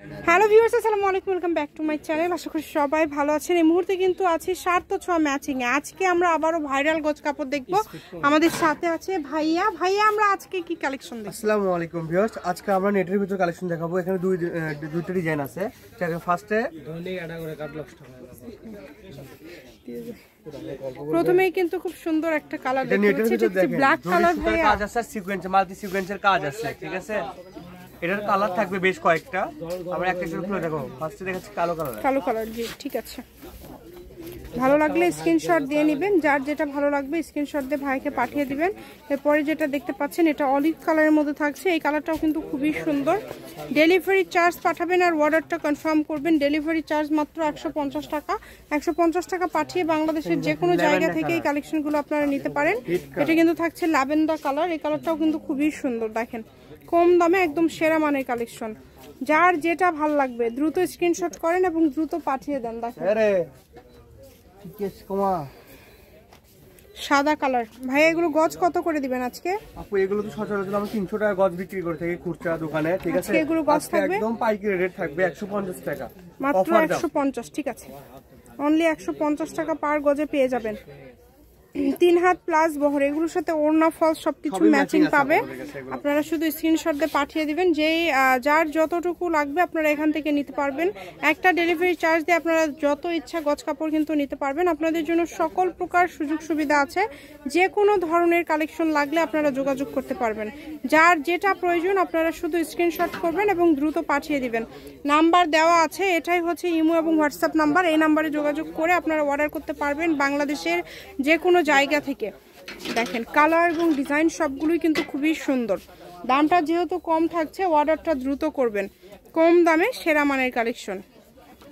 Hello viewers, আসসালামু আলাইকুম, welcome back to my channel. আশা করি সবাই ভালো আছেন। এই মুহূর্তে কিন্তু আছি শার্ট তো ছোঁয়া ম্যাচিং এ। আজকে আমরা আবারও ভাইরাল গজ কাপড় দেখবো। আমাদের সাথে আছে ভাইয়া। আমরা আজকে কি কালেকশন দেখব? আসসালামু আলাইকুম ভিউয়ার্স, আজকে আমরা নেটের ভিতর কালেকশন দেখাবো। এখানে দুইটা ডিজাইন আছে। ফার্স্টে প্রথমেই কিন্তু খুব সুন্দর একটা কালার দেখতে ব্ল্যাক কালার ভাইয়া, কাজ আছে সিকোয়েন্স, মাল্টি সিকোয়েন্সের কাজ আছে, ঠিক আছে। এটার কালার থাকবে বেশ কয়েকটা, আমরা একটা করে খুলে দেখাবো। ফার্স্টে দেখাচ্ছি কালো কালার। জি ঠিক আছে, ভালো লাগলে স্ক্রিনশট দিয়ে নেবেন। যার যেটা ভালো লাগবে স্ক্রিনশট দিয়ে ভাইকে পাঠিয়ে দিবেন। এরপরে যেটা দেখতে পাচ্ছেন এটা অলিভ কালারের মধ্যে থাকছে। এই কালারটাও কিন্তু খুবই সুন্দর। ডেলিভারি চার্জ পাঠাবেন আর অর্ডারটা কনফার্ম করবেন। ডেলিভারি চার্জ মাত্র 150 টাকা। 150 টাকা পাঠিয়ে বাংলাদেশের যে কোনো জায়গা থেকে এই কালেকশনগুলো আপনারা নিতে পারেন। এটা কিন্তু থাকছে ল্যাভেন্ডার কালার। এই কালারটাও কিন্তু খুবই সুন্দর। দেখেন কম দামে একদম সেরা মানের কালেকশন। যার যেটা ভালো লাগবে দ্রুত স্ক্রিনশট করেন এবং দ্রুত পাঠিয়ে দেন। দেখেন সাদা কালার। ভাই এগুলো গজ কত করে দিবেন আজকে? আপু এগুলো তো সচরাচর আমরা 300 টাকা গজ বিক্রি করে থাকি খুচরা দোকানে, ঠিক আছে। এগুলো গজ থাকবে একদম পাইকারি রেট থাকবে 150 টাকা মাত্র। 150, ঠিক আছে। অনলি 150 টাকা পার গজে পেয়ে যাবেন। 3 হাত প্লাস বহর, এগুলোর সাথে ওড়না ফল সবকিছু ম্যাচিং পাবে। আপনারা শুধু স্ক্রিনশট দিয়ে পাঠিয়ে দিবেন। যেই যার যতটুকু লাগবে আপনারা এখান থেকে নিতে পারবেন। একটা ডেলিভারি চার্জ দিয়ে আপনারা যত ইচ্ছা গজ কাপড় কিন্তু নিতে পারবেন। আপনাদের জন্য সকল প্রকার সুযোগ সুবিধা আছে। যে কোনো ধরনের কালেকশন লাগলে আপনারা যোগাযোগ করতে পারবেন। যার যেটা প্রয়োজন আপনারা শুধু স্ক্রিনশট করবেন এবং দ্রুত পাঠিয়ে দিবেন। নাম্বার দেওয়া আছে, এটাই হচ্ছে ইমো এবং হোয়াটসঅ্যাপ নাম্বার। এই নাম্বারে যোগাযোগ করে আপনারা অর্ডার করতে পারবেন বাংলাদেশের যে কোনো জায়গা থেকে। দেখেন কালার এবং ডিজাইন সবগুলোই কিন্তু খুবই সুন্দর। দামটা যেহেতু কম থাকছে অর্ডারটা দ্রুত করবেন। কম দামে সেরা মানের কালেকশন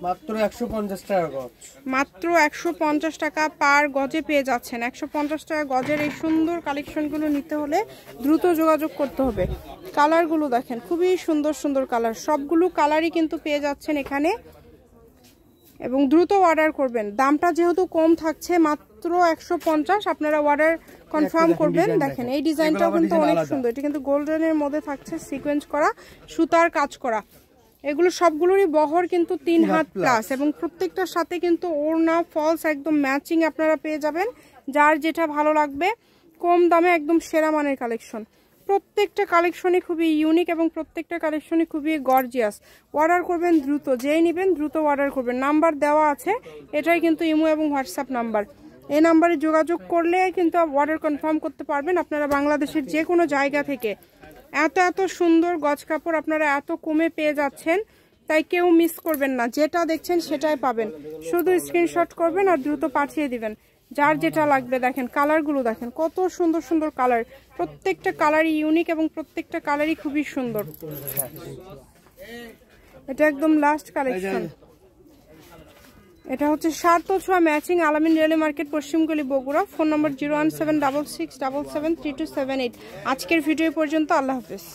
মাত্র 150 টাকা গজ। মাত্র 150 টাকা পার গজে পেয়ে যাচ্ছেন। 150 টাকা গজের এই সুন্দর কালেকশনগুলো নিতে হলে দ্রুত যোগাযোগ করতে হবে। কালারগুলো দেখেন খুবই সুন্দর সুন্দর কালার। সবগুলো কালারই কিন্তু পেয়ে যাচ্ছেন এখানে এবং দ্রুত অর্ডার করবেন। দামটা যেহেতু কম থাকছে মাত্র 150, আপনারা অর্ডার কনফার্ম করবেন। দেখেন এই ডিজাইনটাও কিন্তু অনেক সুন্দর। এটা কিন্তু গোল্ডেনের মধ্যে থাকছে সিকোয়েন্স করা, সুতার কাজ করা। এগুলো সবগুলোরই বহর কিন্তু 3 হাত প্লাস এবং প্রত্যেকটার সাথে কিন্তু ওড়না ফলস একদম ম্যাচিং আপনারা পেয়ে যাবেন। যার যেটা ভালো লাগবে কম দামে একদম সেরা মানের কালেকশন। প্রত্যেকটা কালেকশনই খুবই ইউনিক এবং প্রত্যেকটা কালেকশনই খুবই গর্জিয়াস। অর্ডার করবেন দ্রুত, যেই নেবেন দ্রুত অর্ডার করবেন। নাম্বার দেওয়া আছে, এটাই কিন্তু ইমো এবং হোয়াটসঅ্যাপ নাম্বার। এই নাম্বারে যোগাযোগ করলে কিন্তু অর্ডার কনফার্ম করতে পারবেন আপনারা বাংলাদেশের যে কোনো জায়গা থেকে। এত সুন্দর গজ কাপড় আপনারা এত কমে পেয়ে যাচ্ছেন, তাই কেউ মিস করবেন না। যেটা দেখছেন সেটাই পাবেন। শুধু স্ক্রিনশট করবেন আর দ্রুত পাঠিয়ে দিবেন। যার যেটা লাগবে। দেখেন কালারগুলো দেখেন কত সুন্দর সুন্দর কালার। প্রত্যেকটা কালারই ইউনিক এবং প্রত্যেকটা কালারই খুবই সুন্দর। এটা একদম লাস্ট কালেকশন। এটা হচ্ছে শার্ট তো Chhoya matching, Alamin railway market, পশ্চিমগলি, বগুড়া। Phone number 01766773278। আজকের ভিডিও পর্যন্ত। আল্লাহ হাফেজ।